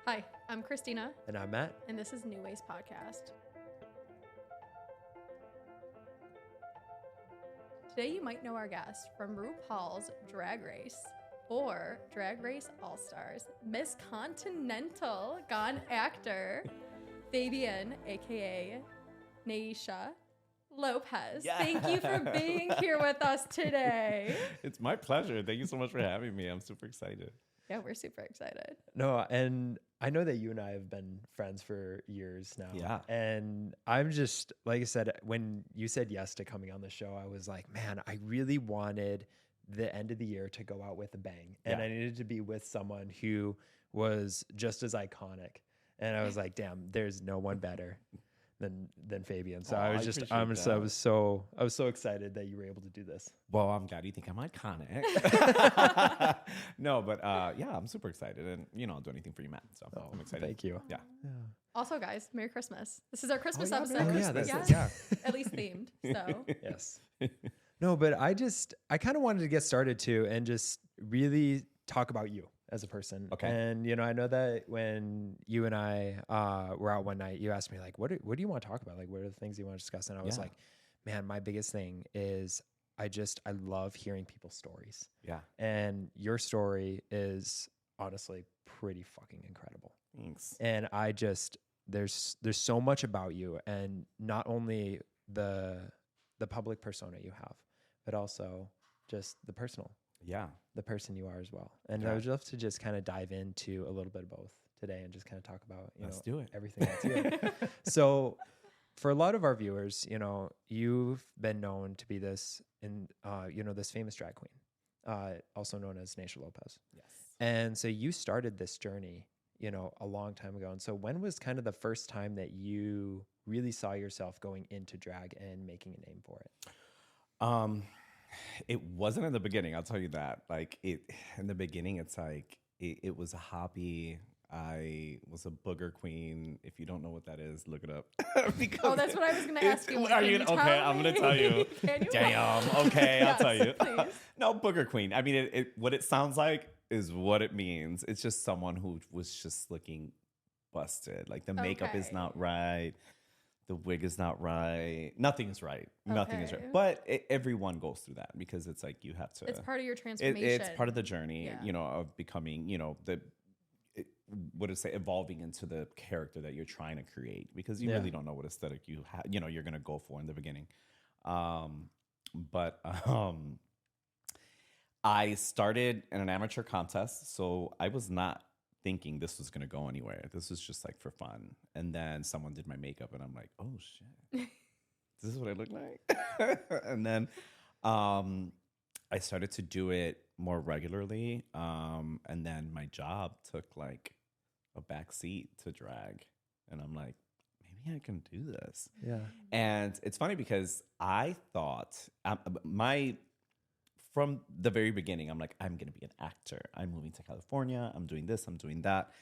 Hi, I'm Christina, And I'm Matt. and this is New Ways Podcast. Today you might know our guest from RuPaul's Drag Race or Drag Race All-Stars, Miss Continental Gone actor, Fabian, aka Naysha Lopez. Yeah. Thank you for being here with us today. It's my pleasure. Thank you so much for having me. I'm super excited. Yeah, we're super excited. No, and I know that you and I have been friends for years now. Yeah. And I'm just, like I said, when you said yes to coming on the show, I was like, man, I really wanted the end of the year to go out with a bang. And Yeah. I needed to be with someone who was just as iconic. And I was like, damn, there's no one better than Fabian. So Aw, I I was just, appreciate I that. was so excited that you were able to do this. Well, I'm glad you think I'm iconic. No, but yeah, I'm super excited. And, I'll do anything for you, Matt. So I'm excited. Thank you. Yeah. Also, guys, Merry Christmas. This is our Christmas yeah, episode. Merry Christmas. Yeah, Yeah. at least themed. So Yes. No, but I kind of wanted to get started too and just really talk about you as a person. Okay. And, I know that when you and I were out one night, you asked me like, what do you want to talk about? Like, what are the things you want to discuss? And I was Yeah. like, man, my biggest thing is I love hearing people's stories. Yeah. And your story is honestly pretty fucking incredible. Thanks. And there's so much about you, and not only the public persona you have, but also just the person you are as well. And I would love to just kind of dive into a little bit of both today and just kind of talk about, Let's do it. everything that's you. So for a lot of our viewers, you've been known to be this famous drag queen, also known as Naysha Lopez. Yes. And so you started this journey, a long time ago. And so when was kind of the first time that you really saw yourself going into drag and making a name for it? It wasn't in the beginning, I'll tell you that. Like in the beginning, it's like it was a hobby. I was a booger queen. If you don't know what that is, look it up. Oh, that's what I was going to ask you. Are you Can okay? tell I'm going me? to tell you. Can you? Damn. Okay, I'll tell you. Please. No, booger queen. I mean, what it sounds like is what it means. It's just someone who was just looking busted. Like the makeup is Okay. not right. The wig is not right. Nothing's right. Nothing is Okay. right. But everyone goes through that because it's like you have to. It's part of your transformation. It's part of the journey, Yeah. of becoming, evolving into the character that you're trying to create, because you Yeah. really don't know what aesthetic you're going to go for in the beginning. But I started in an amateur contest, so I was not thinking this was going to go anywhere. This was just like for fun. And then someone did my makeup and I'm like, oh shit, this is what I look like. And then I started to do it more regularly. And then my job took like a back seat to drag. And I'm like, maybe I can do this. Yeah. And it's funny because I thought from the very beginning, I'm like, I'm going to be an actor. I'm moving to California. I'm doing this. I'm doing that.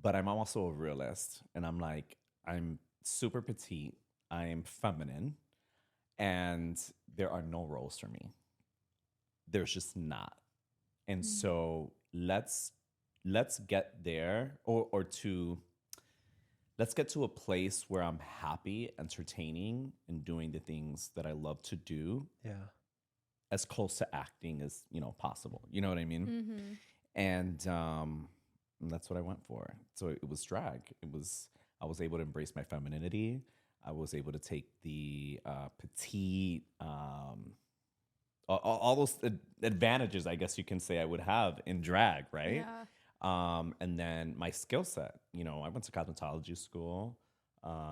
But I'm also a realist. And I'm like, I'm super petite. I'm feminine. And there are no roles for me. There's just not. And so let's get there let's get to a place where I'm happy, entertaining, and doing the things that I love to do. Yeah. As close to acting as possible. You know what I mean? Mm-hmm. And that's what I went for. So it was drag. I was able to embrace my femininity. I was able to take the petite, all those advantages, I guess you can say, I would have in drag, right? Yeah. And then my skill set. I went to cosmetology school.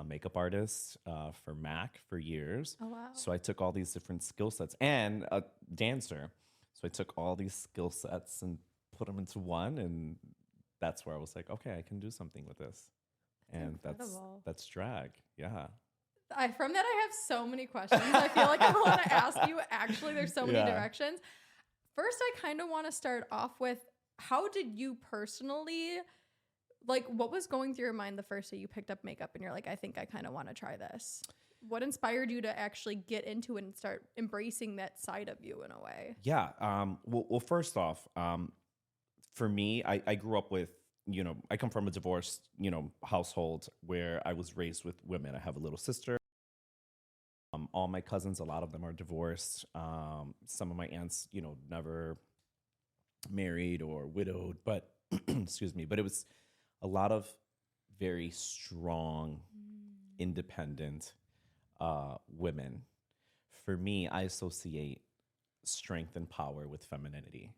Makeup artist for MAC for years. Oh, wow. So I took all these different skill sets, and a dancer. So I took all these skill sets and put them into one, and that's where I was like, okay, I can do something with this. And incredible. that's drag. Yeah. From that, I have so many questions. I feel like I want to ask you. Actually, there's so many Yeah. directions. First, I kind of want to start off with, how did you personally, what was going through your mind the first day you picked up makeup and you're like, I think I kind of want to try this? What inspired you to actually get into it and start embracing that side of you in a way? Yeah. Well, first off, for me, I grew up with I come from a divorced, household where I was raised with women. I have a little sister. All my cousins, a lot of them are divorced. Some of my aunts, never married or widowed, but excuse me, but it was a lot of very strong, independent women. For me, I associate strength and power with femininity,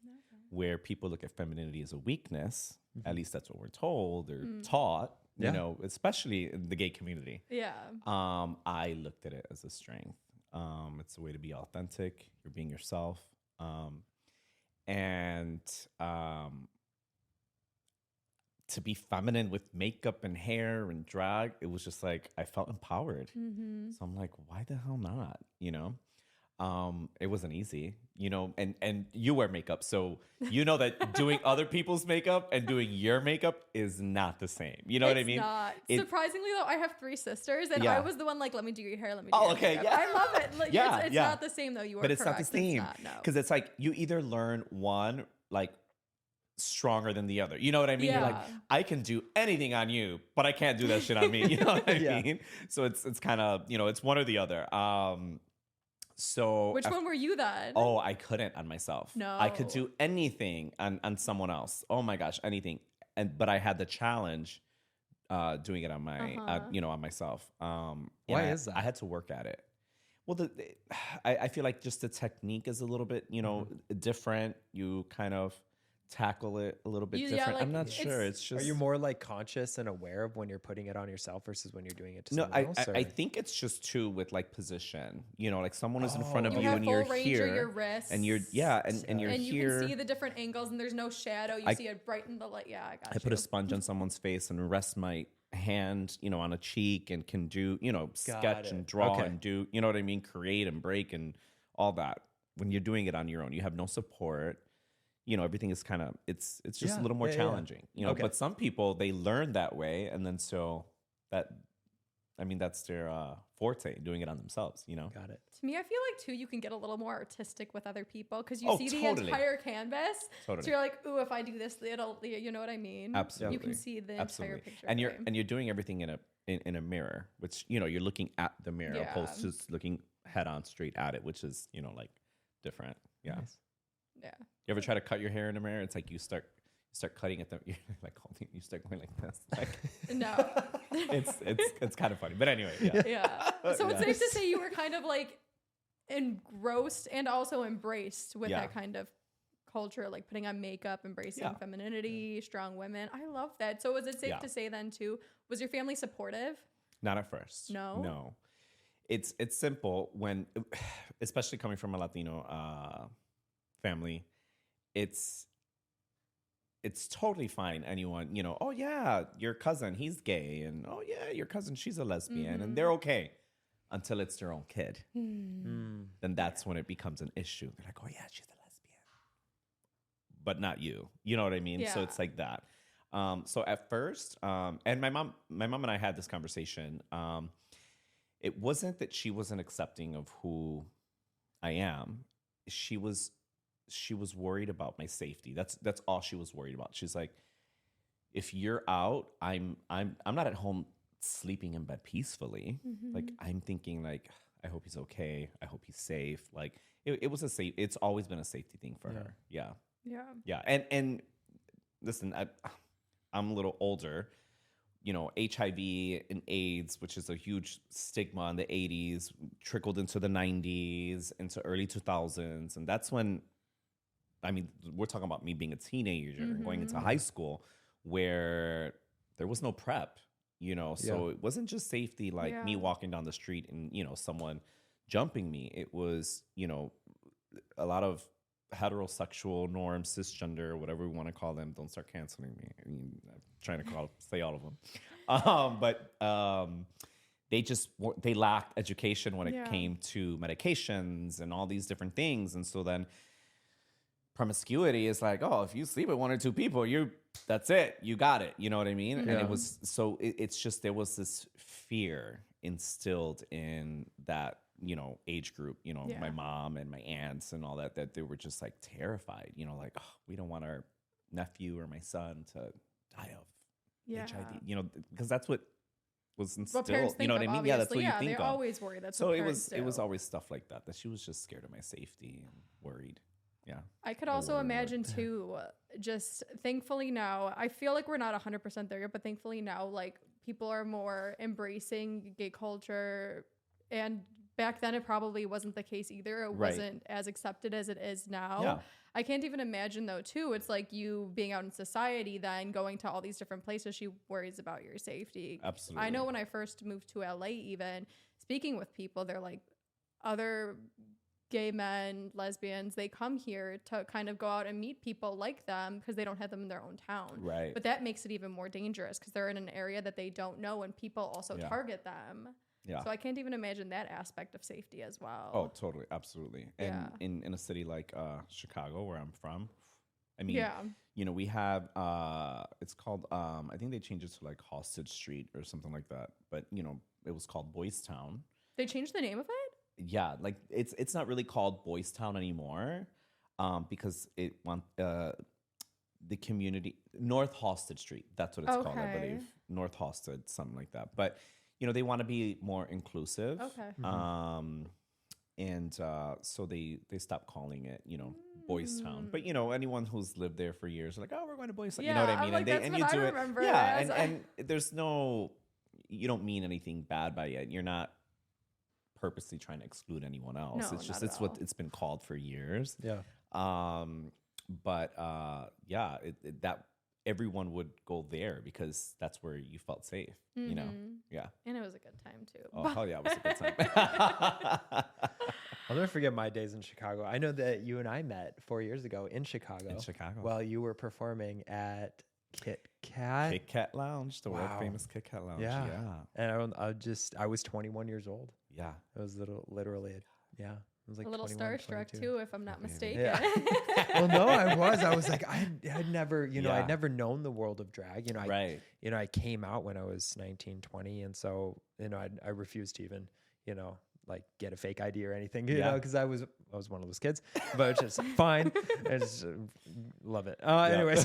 where people look at femininity as a weakness. At least that's what we're told or taught, especially in the gay community. Yeah. I looked at it as a strength. It's a way to be authentic. You're being yourself. And to be feminine with makeup and hair and drag, it was just like, I felt empowered. So I'm like, why the hell not? It wasn't easy, and you wear makeup. So that doing other people's makeup and doing your makeup is not the same. You know what I mean? Not. Surprisingly though, I have 3 sisters and I was the one like, let me do your hair. Let me do your makeup. Yeah. I love it. Like it's not the same though. You are But it's correct. not the same. Because it's like you either learn one like stronger than the other. You know what I mean? You're like, I can do anything on you, but I can't do that shit on me. You know what I mean? So it's kind of, it's one or the other. So which one were you then? Oh, I couldn't on myself. No. I could do anything on someone else. Oh my gosh, anything. But I had the challenge doing it on my on myself. Why is that? I had to work at it. Well, I feel like just the technique is a little bit, different. You kind of tackle it a little bit different. Like, I'm not sure. It's just. Are you more like conscious and aware of when you're putting it on yourself versus when you're doing it to someone else? I think it's just too with like position. Like someone is in front of you you have and full you're range here, of your wrists, and you're and you're and here. you can see the different angles, and there's no shadow. You see it bright in the light. Yeah, I got I put a sponge on someone's face and rest my hand, on a cheek, and can do, sketch and draw and do, you know what I mean, create and break and all that. When you're doing it on your own, you have no support. Everything is kind of, it's just a little more challenging, but some people, they learn that way. And then so that's their forte, doing it on themselves, Got it. To me, I feel like too, you can get a little more artistic with other people because you see the entire canvas. Totally. So you're like, ooh, if I do this, it'll, you know what I mean? Absolutely. You can see the entire picture. And you're doing everything in a mirror, which, you're looking at the mirror opposed to just looking head on straight at it, which is, like different. Yeah. Nice. Yeah. You ever try to cut your hair in a mirror? It's like you start cutting it. You're like holding. You start going like this. Like, no. it's kind of funny, but anyway. Yeah. So it's safe to say you were kind of like engrossed and also embraced with that kind of culture, like putting on makeup, embracing femininity, strong women. I love that. So was it safe to say then too? Was your family supportive? Not at first. No. It's simple when, especially coming from a Latino family, it's totally fine. Anyone, oh yeah, your cousin, he's gay, and oh yeah, your cousin, she's a lesbian, and they're okay until it's their own kid. Then that's when it becomes an issue. They're like, oh yeah, she's a lesbian, but not you. You know what I mean? So it's like that. So at first, and my mom and I had this conversation. It wasn't that she wasn't accepting of who I am. She was worried about my safety. That's all she was worried about. She's like, if you're out, I'm not at home sleeping in bed peacefully. Like I'm thinking like, I hope he's okay. I hope he's safe. Like it was it's always been a safety thing for her. Yeah. And listen, I'm a little older. HIV and AIDS, which is a huge stigma in the 80s, trickled into the 90s, into early 2000s. And that's when, we're talking about me being a teenager, going into high school, where there was no PrEP, so it wasn't just safety, like me walking down the street and, someone jumping me. It was, a lot of heterosexual norms, cisgender, whatever we want to call them. Don't start canceling me. I'm trying to say all of them. But they lacked education when it came to medications and all these different things. And so then promiscuity is like, oh, if you sleep with 1 or 2 people, that's it. You got it. You know what I mean? And it was, so it's just, there was this fear instilled in that, age group, my mom and my aunts and all that they were just like terrified, like, oh, we don't want our nephew or my son to die of Yeah. HIV, you know, because that's what was What instilled. parents think You know what of, I mean? Yeah, that's what obviously. you think They of. always worry. That's So what it parents was do. always stuff like that she was just scared of my safety and worried. Yeah. I could The also worry word. imagine too, just thankfully now, I feel like we're not 100% there yet, but thankfully now, like, people are more embracing gay culture. And back then it probably wasn't the case either. It Right. wasn't as accepted as it is now. Yeah. I can't even imagine though too. It's like you being out in society, then going to all these different places. She worries about your safety. Absolutely. I know when I first moved to LA, even speaking with people, they're like, other gay men, lesbians, they come here to kind of go out and meet people like them because they don't have them in their own town. Right. But that makes it even more dangerous because they're in an area that they don't know and people also target them. Yeah. So I can't even imagine that aspect of safety as well. Oh, totally. Absolutely. And Yeah. in a city like Chicago, where I'm from, I mean, Yeah. you know, we have, it's called, I think they changed it to like Hostage Street or something like that. But, you know, it was called Boys Town. They changed the name of it? Yeah. Like it's not really called Boys Town anymore because the community, North Hostage Street. That's what it's called, I Okay. believe. North Hostage, something like that. But, you know, they want to be more inclusive. Okay. And so they stopped calling it, you know, Boys Town. But, you know, anyone who's lived there for years are like, oh, we're going to Boys Town. You know what I Yeah, mean? I'm like, and that's you what do I it. remember Yeah. it as. And there's no, you don't mean anything bad by it. You're not purposely trying to exclude anyone else. No, It's just, not at it's what all. it's been called for years. Yeah. But yeah, that everyone would go there because that's where you felt safe, you know? Mhm. Yeah. And it was a good time too. Oh, hell yeah, it was a good time. I'll never forget my days in Chicago. I know that you and I met 4 years ago in Chicago. In Chicago. While you were performing at Kit Kat. Kit Kat Lounge, the world Wow. famous Kit Kat Lounge. Yeah. Yeah. And I was 21 years old. Yeah. It was literally, yeah. It was like a little 21, starstruck 22. too, if I'm not Yeah. mistaken. Yeah. Well, no, I was like, I'd never, Yeah. I'd never known the world of drag. Right. I came out when I was 19, 20. And so, I refused to even, like get a fake ID or anything, Yeah. because I was one of those kids, but it's just fine. I just love it. Anyways,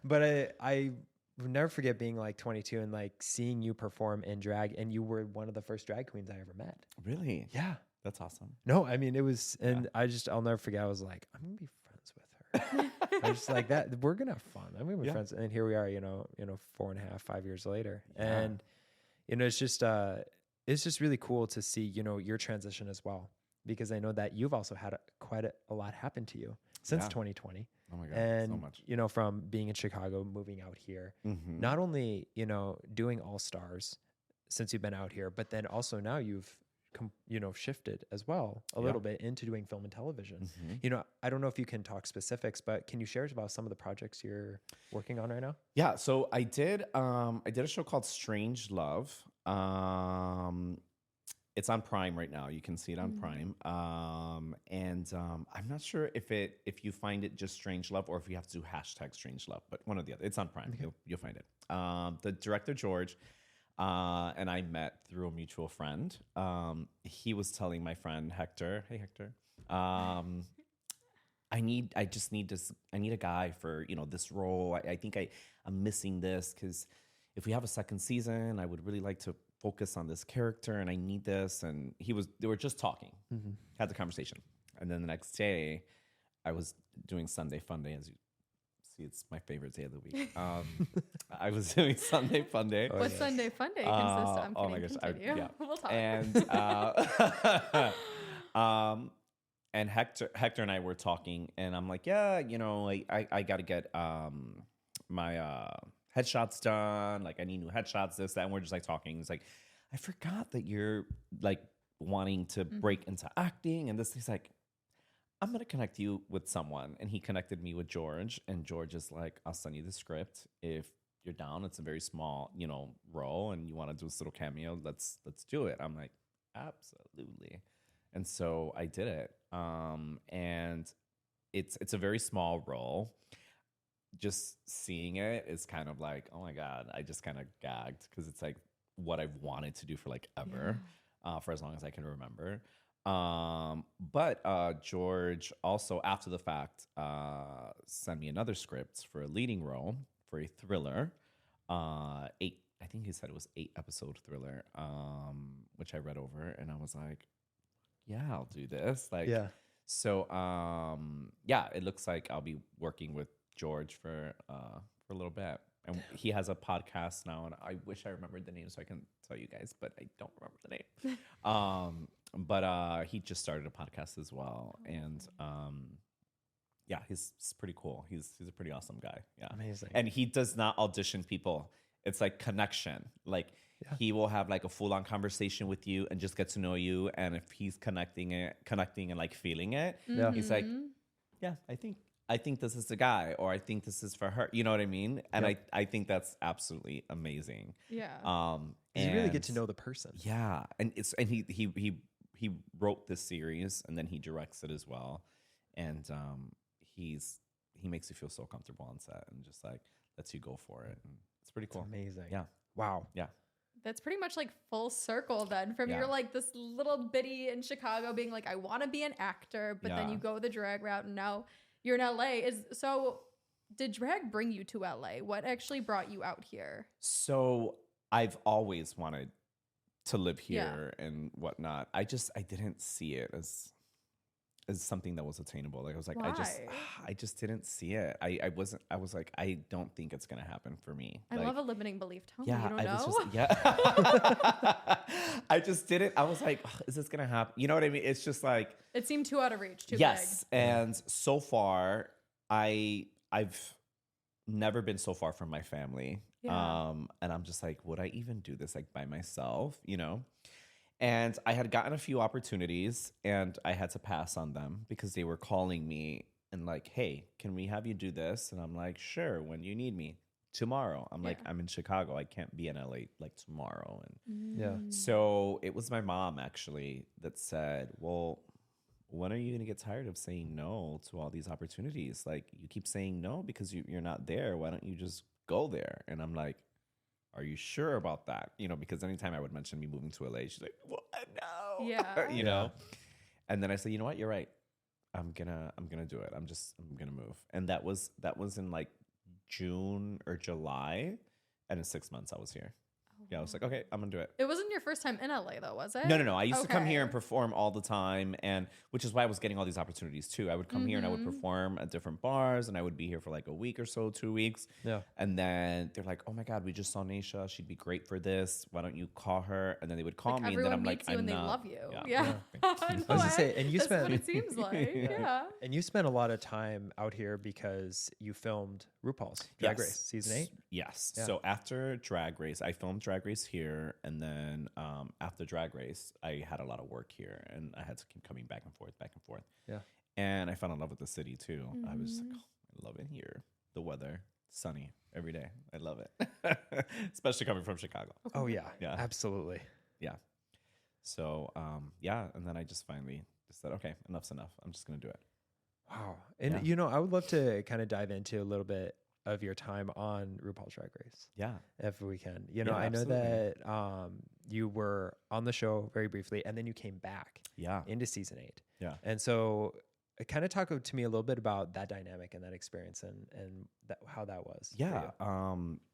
but I will never forget being like 22 and like seeing you perform in drag, and you were one of the first drag queens I ever met. Really? Yeah. That's awesome. No, I mean, it was, and I'll never forget. I was like, I'm going to be friends with her. I was just like that. We're going to have fun. I'm going to be friends. And here we are, 4.5, 5 years later. Yeah. And, it's just really cool to see, your transition as well, because I know that you've also had quite a lot happen to you since 2020. Oh my God. And, so much. from being in Chicago, moving out here, Mhm. not only, doing All Stars since you've been out here, but then also now you've, shifted as well a little bit into doing film and television. Mhm. I don't know if you can talk specifics, but can you share about some of the projects you're working on right now? Yeah, so I did a show called Strange Love. It's on Prime right now. You can see it on Prime. And I'm not sure if you find it just Strange Love or if you have to do #Strange Love, but one or the other. It's on Prime. Okay. You'll find it. The director George and I met through a mutual friend. He was telling my friend Hector, "Hey Hector, I need a guy for this role. I think I'm missing this because if we have a second season, I would really like to focus on this character, and I need this." And they were just talking, had the conversation, and then the next day, I was doing Sunday Fun Day. As you see, it's my favorite day of the week. I was doing Sunday Fun Day. What's Sunday Fun Day consist of? I'm oh my kidding. gosh, Continue. yeah. We'll talk. And Hector and I were talking, and I'm like, yeah, I got to get my headshots done. Like, I need new headshots, this, that. And we're just like talking. It's like, I forgot that you're like wanting to break into acting and this. He's like, I'm going to connect you with someone. And he connected me with George, and George is like, I'll send you the script. If you're down, it's a very small, role, and you want to do this little cameo, let's do it. I'm like, absolutely. And so I did it. And it's a very small role. Just seeing it is kind of like, oh my God, I just kind of gagged because it's like what I've wanted to do for like ever, for as long as I can remember. But George also, after the fact, sent me another script for a leading role for a thriller, I think he said it was 8-episode thriller, which I read over, and I was like, yeah, I'll do this. Like, Yeah. So, yeah, it looks like I'll be working with George for a little bit, and he has a podcast now, and I wish I remembered the name so I can tell you guys, but I don't remember the name. But he just started a podcast as well, and yeah, he's pretty cool. He's a pretty awesome guy. Yeah, Amazing. And he does not audition people. It's like connection. Like he will have like a full on conversation with you and just get to know you. And if he's connecting and like feeling it, he's like, yeah, I think this is the guy, or I think this is for her. You know what I mean? And I think that's absolutely amazing. Yeah. You really get to know the person. Yeah, and he wrote this series and then he directs it as well, and he makes you feel so comfortable on set and just like lets you go for it. And it's pretty cool. It's amazing. Yeah. Wow. Yeah. That's pretty much like full circle then from you're like this little bitty in Chicago being like, I want to be an actor, but then you go the drag route and now you're in LA. So did drag bring you to LA? What actually brought you out here? So I've always wanted to live here and whatnot. I didn't see it as something that was attainable. Like I was like, Why? I just didn't see it. I was like, I don't think it's gonna happen for me. I like, love a limiting belief. Tell me you don't I know. was just, I just didn't. I was like, is this gonna happen? You know what I mean? It's just like It seemed too out of reach, too yes. And so far, I've never been so far from my family. Yeah. And I'm just like, would I even do this like by myself? You know? And I had gotten a few opportunities and I had to pass on them because they were calling me and like, hey, can we have you do this? And I'm like, sure, when you need me. Tomorrow. I'm like, I'm in Chicago. I can't be in LA like tomorrow. And so it was my mom actually that said, well, when are you going to get tired of saying no to all these opportunities? Like you keep saying no because you're not there. Why don't you just go there? And I'm like, are you sure about that? You know, because anytime I would mention me moving to LA, she's like, what? No. Yeah. You know? And then I said, you know what? You're right. I'm gonna do it. I'm gonna move. And that was in like June or July. And in 6 months I was here. Yeah, I was like, okay, I'm gonna do it. It wasn't your first time in LA though, was it? No. I used to come here and perform all the time, and which is why I was getting all these opportunities too. I would come here and I would perform at different bars, and I would be here for like a week or so, 2 weeks. Yeah. And then they're like, oh my God, we just saw Naysha. She'd be great for this. Why don't you call her? And then they would call me, and then I'm like, I'm they not. love you. Yeah. No, I was gonna say, and you that's spent what it seems like. Yeah. And you spent a lot of time out here because you filmed RuPaul's Drag Race season 8. Yes. Yeah. So after Drag Race, I filmed Drag Race here, and then after Drag Race, I had a lot of work here, and I had to keep coming back and forth. Yeah. And I fell in love with the city too. I was like, oh, I love it here. The weather, sunny every day. I love it, especially coming from Chicago. Oh yeah, absolutely. Yeah. So and then I just finally just said, okay, enough's enough. I'm just gonna do it. Wow. And you know, I would love to kind of dive into a little bit of your time on RuPaul's Drag Race. Yeah. If we can. You know, I know that you were on the show very briefly and then you came back into season 8. Yeah. And so kind of talk to me a little bit about that dynamic and that experience and how that was. Yeah.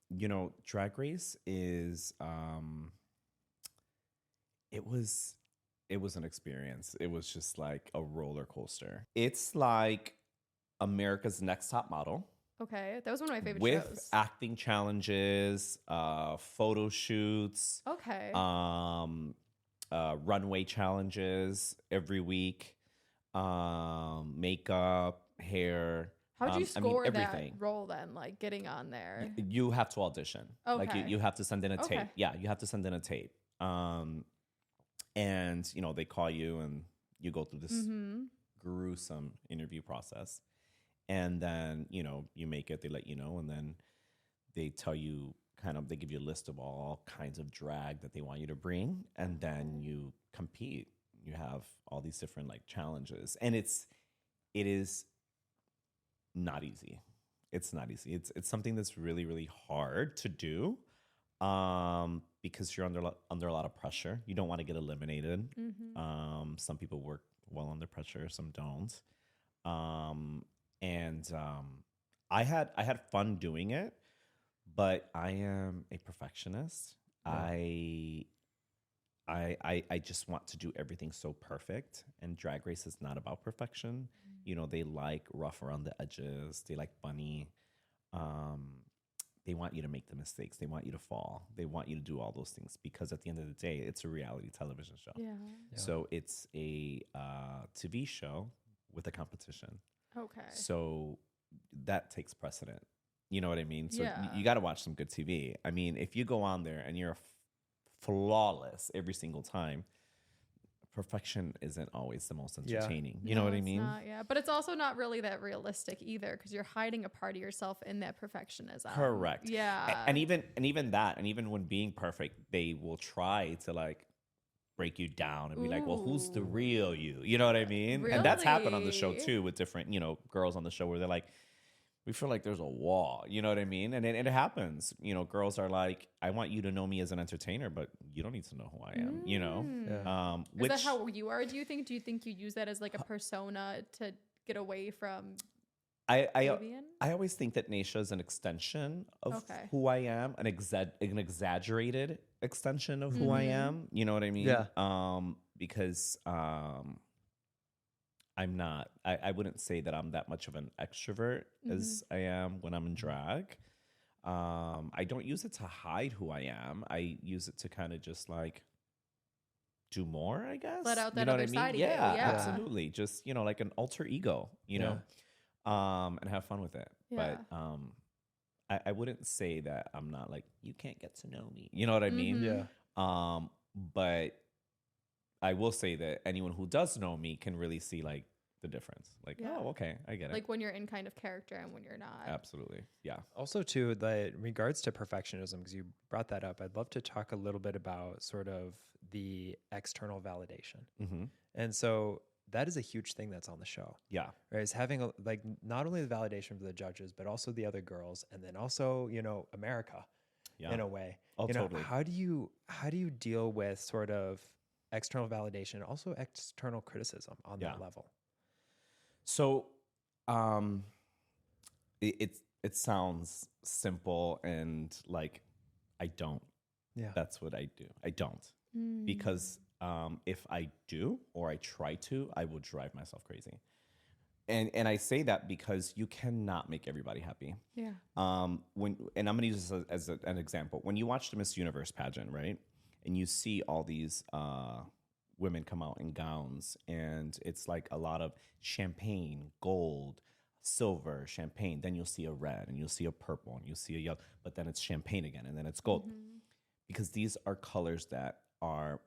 You know, Drag Race is it was an experience. It was just like a roller coaster. It's like America's Next Top Model. Okay, that was one of my favorite shows. With acting challenges, photo shoots. Okay. Runway challenges every week. Makeup, hair. How'd you score everything. That role then? Like getting on there? You have to audition. Okay. Like you have to send in a tape. Yeah, you have to send in a tape. And you know they call you and you go through this gruesome interview process. And then, you know, you make it, they let you know, and then they tell you they give you a list of all kinds of drag that they want you to bring, and then you compete. You have all these different like challenges, and it is not easy. It's not easy. It's something that's really, really hard to do because you're under a lot of pressure. You don't want to get eliminated. Some people work well under pressure, some don't. And I had fun doing it, but I am a perfectionist. Yeah. I just want to do everything so perfect, and Drag Race is not about perfection. You know, they like rough around the edges. They like funny. They want you to make the mistakes. They want you to fall. They want you to do all those things because at the end of the day, it's a reality television show. Yeah. So it's a TV show with a competition. Okay. So that takes precedent. You know what I mean? So Yeah. you got to watch some good TV. I mean, if you go on there and you're flawless every single time, perfection isn't always the most entertaining. You know what I mean? Not, yeah, but it's also not really that realistic either because you're hiding a part of yourself in that perfectionism. Correct. Yeah. And even that, and even when being perfect, they will try to like break you down and be like, well, who's the real you? You know what I mean? Really? And that's happened on the show too with different, girls on the show where they're like, we feel like there's a wall, you know what I mean? And it happens. Girls are like, I want you to know me as an entertainer, but you don't need to know who I am, Yeah. Is that how you are, do you think? Do you think you use that as like a persona to get away from Fabian? I always think that Naysha is an extension of who I am, an exaggerated extension of who I am. You know what I mean? Yeah. Because I'm not. I wouldn't say that I'm that much of an extrovert as I am when I'm in drag. I don't use it to hide who I am. I use it to kind of just like do more, I guess. Let out that you know other what I mean? side of yeah, you. Yeah, absolutely. Just like an alter ego, and have fun with it. Yeah. But I wouldn't say that I'm not like, you can't get to know me. You know what I mean? Yeah. But I will say that anyone who does know me can really see like the difference. Like, oh, okay, I get it. Like when you're in kind of character and when you're not. Absolutely. Yeah. Also, too, that in regards to perfectionism, because you brought that up, I'd love to talk a little bit about sort of the external validation. Mm-hmm. And so that is a huge thing that's on the show. Yeah. Right? It's having like not only the validation for the judges, but also the other girls, and then also, America in a way. Oh, totally. How do you deal with sort of external validation, also external criticism on that level? So, it sounds simple and like I don't. Yeah. That's what I do. I don't because if I do or I try to, I will drive myself crazy. And I say that because you cannot make everybody happy. Yeah. And I'm going to use this as an example. When you watch the Miss Universe pageant, right, and you see all these women come out in gowns, and it's like a lot of champagne, gold, silver, champagne. Then you'll see a red, and you'll see a purple, and you'll see a yellow. But then it's champagne again, and then it's gold, because these are colors that are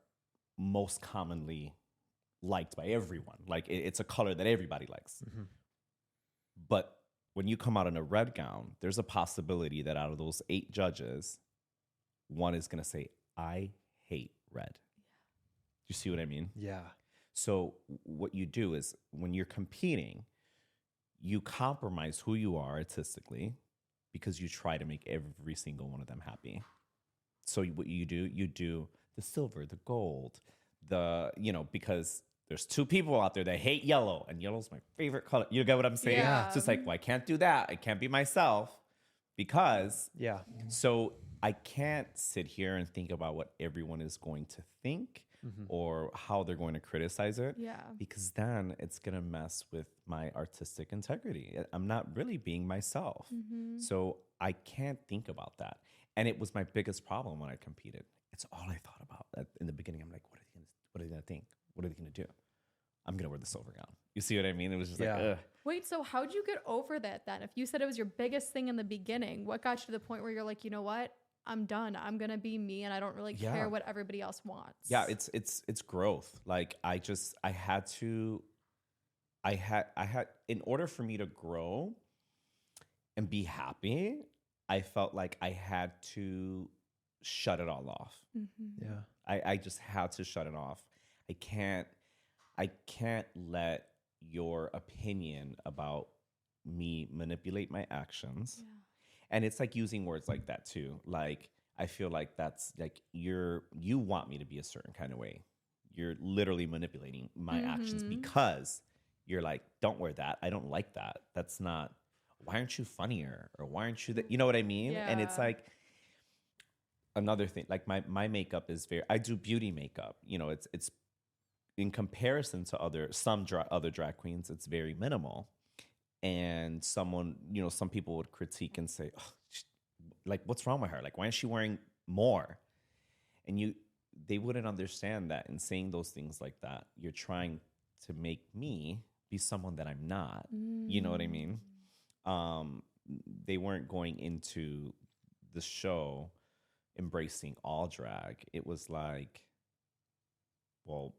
most commonly liked by everyone. Like it's a color that everybody likes. But when you come out in a red gown, there's a possibility that out of those 8 judges, one is going to say, I hate red. You see what I mean? Yeah. So what you do is when you're competing, you compromise who you are artistically because you try to make every single one of them happy. So what you do the silver, the gold, because there's 2 people out there that hate yellow, and yellow's my favorite color. You get what I'm saying? Yeah. So it's like, well, I can't do that. I can't be myself because so I can't sit here and think about what everyone is going to think or how they're going to criticize it. Yeah. Because then it's going to mess with my artistic integrity. I'm not really being myself. So I can't think about that. And it was my biggest problem when I competed. It's all I thought about. In the beginning, I'm like, what are they going to think? What are they going to do? I'm going to wear the silver gown. You see what I mean? It was just like, ugh. Wait, so how'd you get over that then? If you said it was your biggest thing in the beginning, what got you to the point where you're like, you know what? I'm done. I'm going to be me, and I don't really care what everybody else wants. Yeah, it's growth. Like I had in order for me to grow and be happy, I felt like I had to shut it all off. Yeah. I just had to shut it off. I can't let your opinion about me manipulate my actions. Yeah. And it's like using words like that too. Like, I feel like that's like you want me to be a certain kind of way. You're literally manipulating my actions because you're like, don't wear that. I don't like that. That's not why aren't you funnier? Or why aren't you that? You know what I mean? Yeah. And it's like another thing, like my makeup is I do beauty makeup. You know, it's in comparison to other drag queens, it's very minimal. And some people would critique and say, oh, like, what's wrong with her? Like, why is she wearing more? And they wouldn't understand that in saying those things like that, you're trying to make me be someone that I'm not. You know what I mean? They weren't going into the show embracing all drag. It was like, well,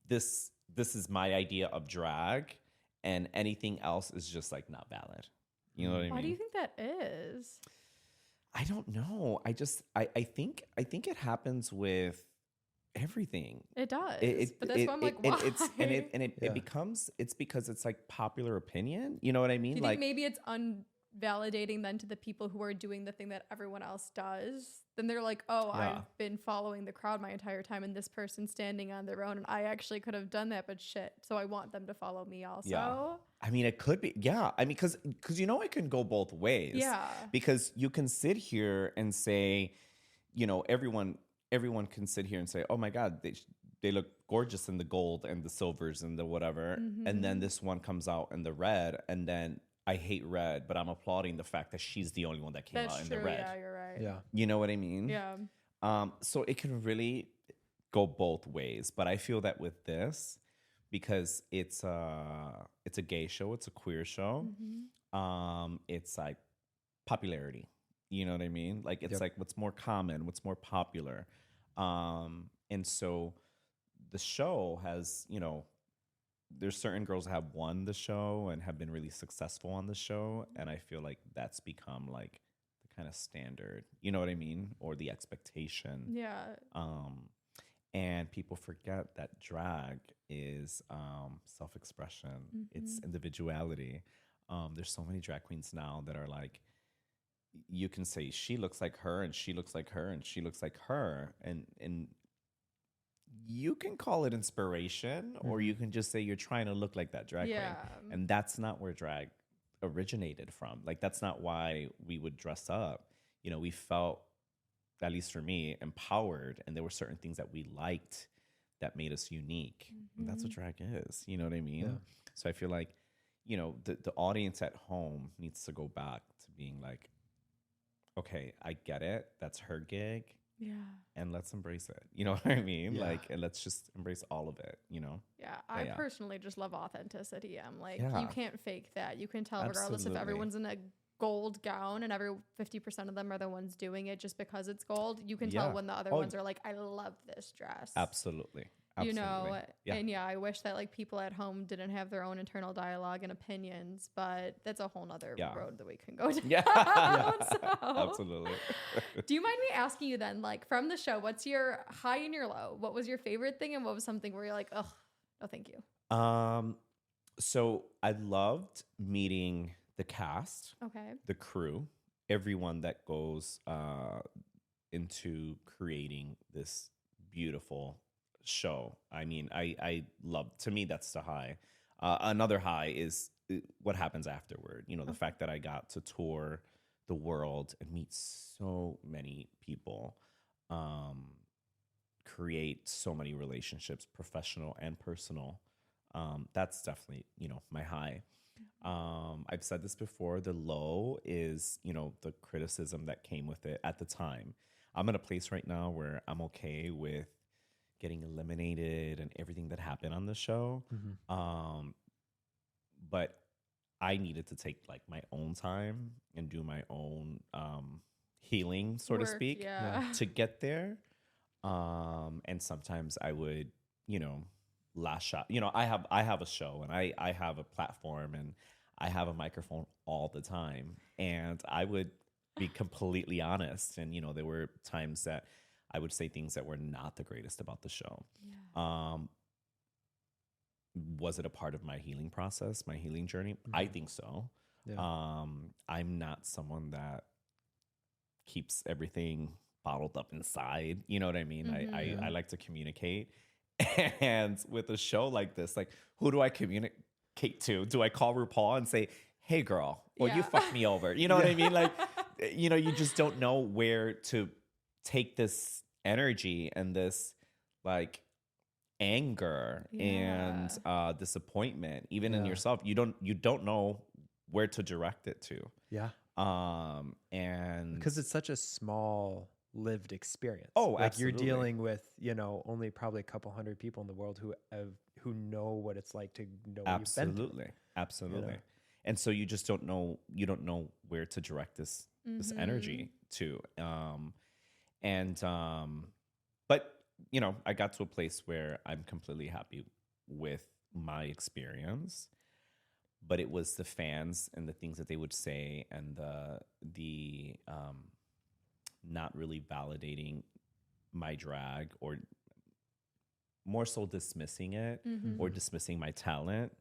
this is my idea of drag, and anything else is just like not valid. You know what I mean? Why do you think that is? I don't know. I think it happens with everything. It does. But that's why I'm like, why? It becomes, it's because it's like popular opinion. You know what I mean? Do you like, think maybe it's unvalidating then to the people who are doing the thing that everyone else does? Then they're like, oh, I've been following the crowd my entire time, and this person's standing on their own, and I actually could have done that, but shit. So I want them to follow me also. Yeah. I mean, it could be. Yeah. I mean, because it can go both ways. Yeah. Because you can sit here and say, everyone can sit here and say, oh my God, they look gorgeous in the gold and the silvers and the whatever. Mm-hmm. And then this one comes out in the red, and then I hate red, but I'm applauding the fact that she's the only one that came out in the red. Yeah, you're right. Yeah. You know what I mean? Yeah. So it can really go both ways. But I feel that with this, because it's a gay show, it's a queer show, it's like popularity. You know what I mean? Like, it's like what's more common, what's more popular. And so the show has, there's certain girls that have won the show and have been really successful on the show. And I feel like that's become like the kind of standard, you know what I mean? Or the expectation. Yeah. And people forget that drag is self-expression. It's individuality. There's so many drag queens now that are like, you can say she looks like her, and she looks like her, and she looks like her. And you can call it inspiration, or you can just say you're trying to look like that drag queen. And that's not where drag originated from. Like, that's not why we would dress up. We felt, at least for me, empowered, and there were certain things that we liked that made us unique. And that's what drag is. You know what I mean? Yeah. So I feel like, the audience at home needs to go back to being like, okay, I get it. That's her gig. Yeah. And let's embrace it. You know what I mean? Yeah. Like, and let's just embrace all of it, Yeah. I personally just love authenticity. I'm like, Yeah. you can't fake that. You can tell regardless if everyone's in a gold gown and 50% of them are the ones doing it just because it's gold. You can tell when the other ones are like, I love this dress. Absolutely. Yeah. And I wish that like people at home didn't have their own internal dialogue and opinions, but that's a whole nother road that we can go down. Absolutely. Do you mind me asking you then, like, from the show, what's your high and your low? What was your favorite thing, and what was something where you're like, oh, no, thank you? So I loved meeting the cast, the crew, everyone that goes into creating this beautiful show. I mean, I love, to me, that's the high. Another high is what happens afterward. The fact that I got to tour the world and meet so many people, create so many relationships, professional and personal. That's definitely, my high. I've said this before. The low is, the criticism that came with it at the time. I'm in a place right now where I'm okay with getting eliminated and everything that happened on the show. But I needed to take like my own time and do my own healing, so to speak, to get there. And sometimes I would, lash out. I have a show, and I have a platform, and I have a microphone all the time, and I would be completely honest. And there were times that I would say things that were not the greatest about the show. Was it a part of my healing process, my healing journey? I think so. I'm not someone that keeps everything bottled up inside. You know what I mean? I like to communicate. And with a show like this, like, who do I communicate to? Do I call RuPaul and say, hey, girl, or you fucked me over. You know what I mean? Like, you know, you just don't know where to take this energy and this like anger and disappointment, even in yourself. You don't know where to direct it to. Yeah. And because it's such a small lived experience. Oh, like absolutely. You're dealing with, you know, only probably a couple hundred people in the world who know what it's like to know what you've been through. Absolutely. You know? And so you just don't know where to direct this energy to. But you know, I got to a place where I'm completely happy with my experience. But it was the fans and the things that they would say and the not really validating my drag, or more so dismissing it or dismissing my talent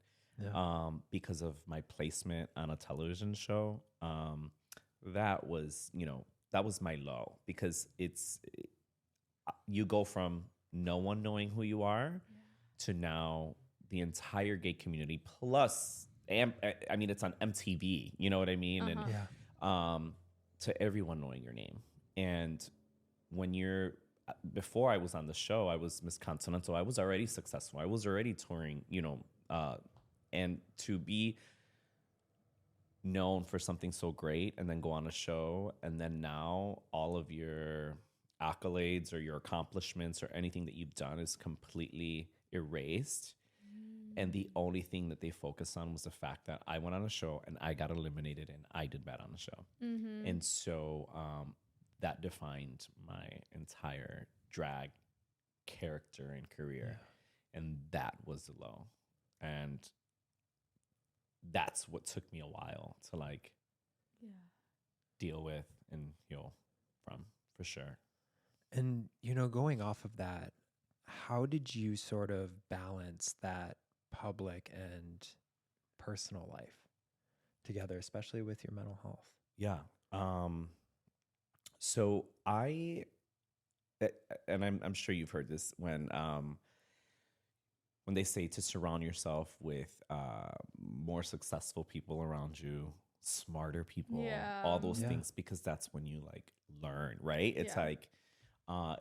because of my placement on a television show. That was my low, because you go from no one knowing who you are to now the entire gay community plus. I mean, it's on MTV, you know what I mean? And to everyone knowing your name. And before I was on the show, I was Miss Continental. I was already successful. I was already touring, you know, and to be known for something so great and then go on a show, and then now all of your accolades or your accomplishments or anything that you've done is completely erased. And the only thing that they focused on was the fact that I went on a show and I got eliminated and I did bad on the show. And so that defined my entire drag character and career. And that was the low. And that's what took me a while to like deal with and heal from, for sure. And, you know, going off of that, how did you sort of balance that public and personal life together, especially with your mental health? Yeah. So I'm sure you've heard this when they say to surround yourself with more successful people around you, smarter people, all those things, because that's when you like learn, right? It's like,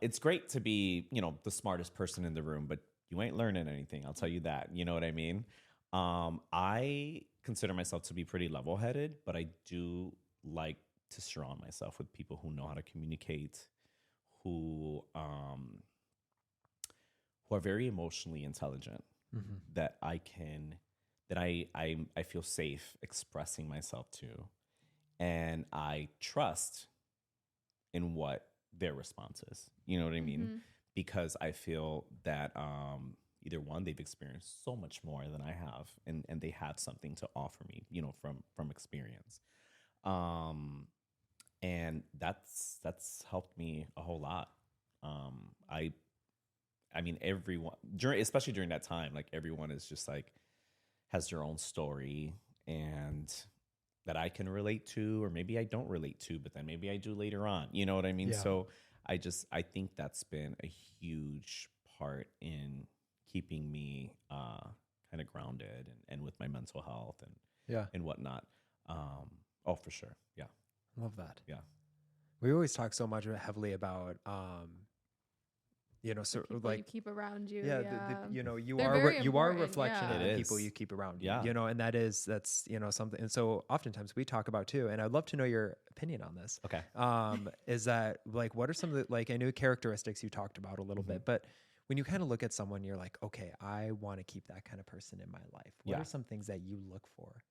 it's great to be, you know, the smartest person in the room, but you ain't learning anything. I'll tell you that. You know what I mean? I consider myself to be pretty level-headed, but I do like to surround myself with people who know how to communicate, who are very emotionally intelligent, that I feel safe expressing myself to, and I trust in what their response is. You know what I mean? Because I feel that either one, they've experienced so much more than I have, and they have something to offer me, you know, from experience. And that's helped me a whole lot. I mean, everyone especially during that time, like everyone is just like has their own story and that I can relate to, or maybe I don't relate to, but then maybe I do later on. You know what I mean? Yeah. So I think that's been a huge part in keeping me kind of grounded and with my mental health and whatnot. Oh, for sure. Yeah. Love that. Yeah. We always talk so much heavily about, you know, so like you keep around you. You know, you They're are very you are a important, reflection of It the people is. you keep around you. Yeah. You know, and that's, you know, something. And so oftentimes we talk about too, and I'd love to know your opinion on this. Okay. Is that like, what are some of the, like, I know characteristics you talked about a little bit, but when you kind of look at someone, you're like, okay, I want to keep that kind of person in my life. What are some things that you look for